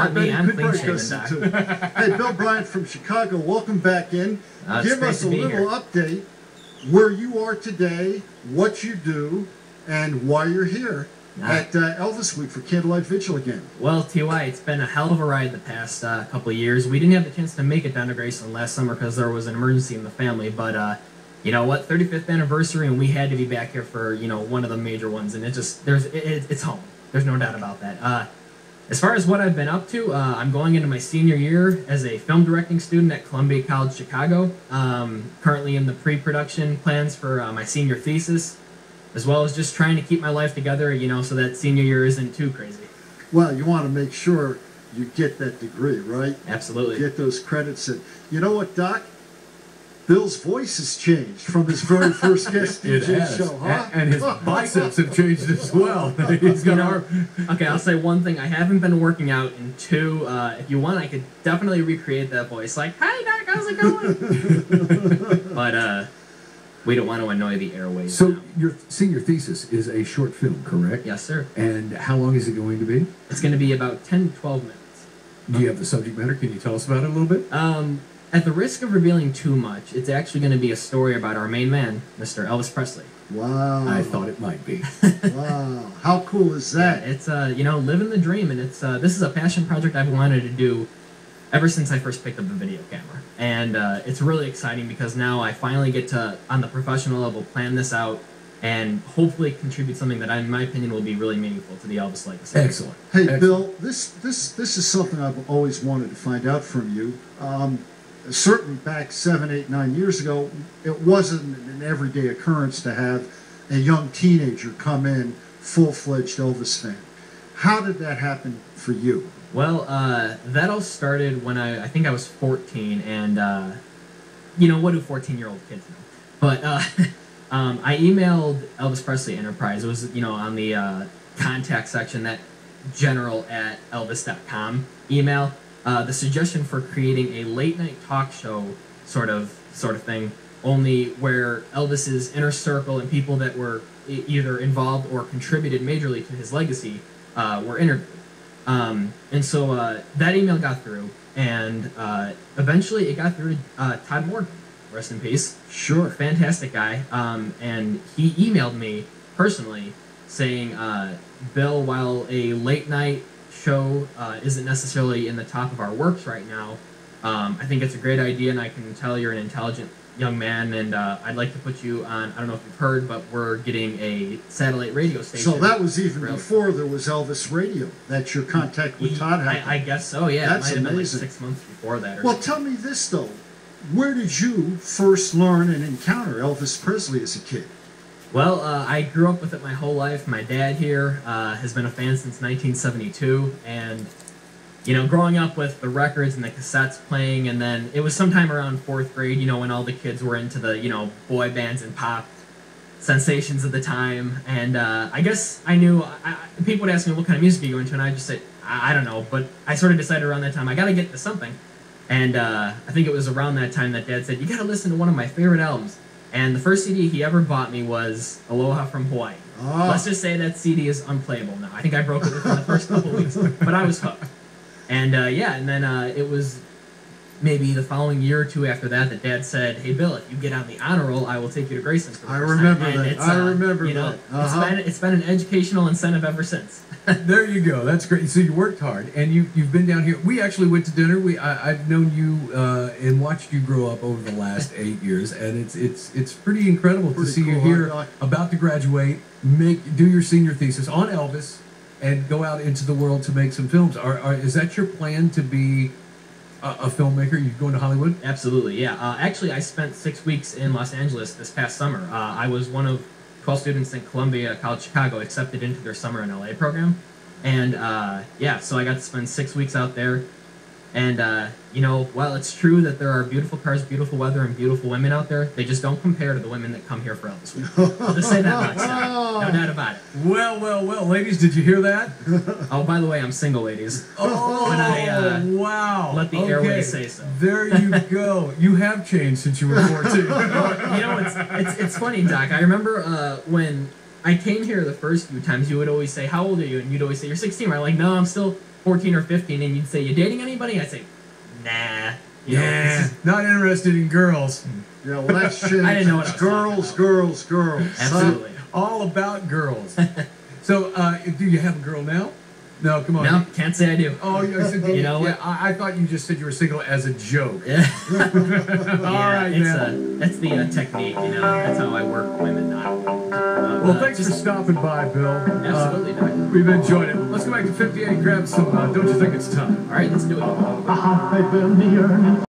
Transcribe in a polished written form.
Not me, I'm could clean break shaven, us Doc. into. Hey, Bill Bryan from Chicago, welcome back in. It's Give great us to a be little here. update where you are today, what you do, and why you're here at Elvis Week for Candlelight Vigil again. Well, TY, it's been a hell of a ride the past couple of years. We didn't have the chance to make it down to Graceland last summer because there was an emergency in the family, but you know what, 35th anniversary, and we had to be back here for, you know, one of the major ones, and it's home. There's no doubt about that. As far as what I've been up to, I'm going into my senior year as a film directing student at Columbia College Chicago. Currently in the pre-production plans for my senior thesis, as well as just trying to keep my life together, you know, so that senior year isn't too crazy. Well, you want to make sure you get that degree, right? Absolutely. Get those credits. And you know what, Doc? Bill's voice has changed from his very first guest It DJ has. show, huh? And his biceps have changed as well. He's got Okay, I'll say one thing. I haven't been working out, and two, if you want, I could definitely recreate that voice. Like, hi, Doc, how's it going? But we don't want to annoy the airwaves. So now. your senior thesis is a short film, correct? Yes, sir. And how long is it going to be? It's going to be about 10 to 12 minutes. Do you have the subject matter? Can you tell us about it a little bit? At the risk of revealing too much, it's actually going to be a story about our main man, Mr. Elvis Presley. Wow. I thought it might be. Wow. How cool is that? Yeah, it's, you know, living the dream, and it's this is a passion project I've wanted to do ever since I first picked up the video camera. And it's really exciting because now I finally get to, on the professional level, plan this out and hopefully contribute something that, in my opinion, will be really meaningful to the Elvis legacy. Excellent. Hey, Excellent. Bill, this is something I've always wanted to find out from you. Certainly back 7, 8, 9 years ago, it wasn't an everyday occurrence to have a young teenager come in full-fledged Elvis fan. How did that happen for you? Well, that all started when I think I was 14, and, you know, what do 14-year-old kids know? But I emailed Elvis Presley Enterprise. It was, you know, on the contact section, that general@elvis.com email. The suggestion for creating a late-night talk show sort of thing, only where Elvis's inner circle and people that were either involved or contributed majorly to his legacy were interviewed. And so that email got through, and eventually it got through to Todd Morgan, rest in peace. Sure. Fantastic guy. And he emailed me personally saying, Bill, while a late-night show isn't necessarily in the top of our works right now, I think it's a great idea, and I can tell you're an intelligent young man, and I'd like to put you on, I don't know if you've heard, but we're getting a satellite radio station. So that was even before there was Elvis Radio. That's your contact with Todd happened. I guess so, yeah. That's it might have amazing. been like 6 months before that. Or Well, something. tell me this, though. Where did you first learn and encounter Elvis Presley as a kid? Well, I grew up with it my whole life. My dad here has been a fan since 1972, and, you know, growing up with the records and the cassettes playing, and then it was sometime around 4th grade, you know, when all the kids were into the, you know, boy bands and pop sensations of the time, and I guess I knew, people would ask me, what kind of music are you into, and I'd just say, I don't know, but I sort of decided around that time, I gotta get to something, and I think it was around that time that Dad said, you gotta listen to one of my favorite albums. And the first CD he ever bought me was Aloha from Hawaii. Oh. Let's just say that CD is unplayable now. I think I broke it within the first couple weeks, but I was hooked. And yeah, and then it was maybe the following year or two after that that Dad said, hey, Bill, if you get on the honor roll, I will take you to Graceland for the I first remember time. that. And it's, I remember you know, that. Uh-huh. It's been an educational incentive ever since. There you go. That's great. So you worked hard, and you've been down here. We actually went to dinner. I've known you and watched you grow up over the last 8 years, and it's pretty incredible to see you cool, here, huh? about to graduate, do your senior thesis on Elvis, and go out into the world to make some films. Is that your plan to be a filmmaker? You going to Hollywood? Absolutely, yeah. Actually, I spent 6 weeks in Los Angeles this past summer. I was one of 12 students in Columbia College Chicago accepted into their summer in LA program. And yeah, so I got to spend 6 weeks out there. And, you know, while it's true that there are beautiful cars, beautiful weather, and beautiful women out there, they just don't compare to the women that come here for Elvis Week. I'll just say that much. No doubt about it. Well, ladies, did you hear that? Oh, by the way, I'm single, ladies. Oh, When I, wow. let the airways say so. There you go. You have changed since you were 14. You know, it's funny, Doc. I remember when I came here the first few times, you would always say, how old are you? And you'd always say, you're 16. I'm like, no, I'm still 14 or 15, and you'd say, "You dating anybody?" I'd say, "Nah." You know, Yeah, not interested in girls. Yeah, well, that's changed. I didn't know what I was Girls, girls, girls. Absolutely. All about girls. So, do you have a girl now? No, come on. No, can't say I do. Oh, You know what? I thought you just said you were single as a joke. Yeah. All right, man. That's the technique, you know. That's how I work women, not. Well, thanks for stopping by, Bill. Absolutely, Doc. We've enjoyed it. Let's go back to 58 and grab some, Don't You Think It's Time? All right, let's do it.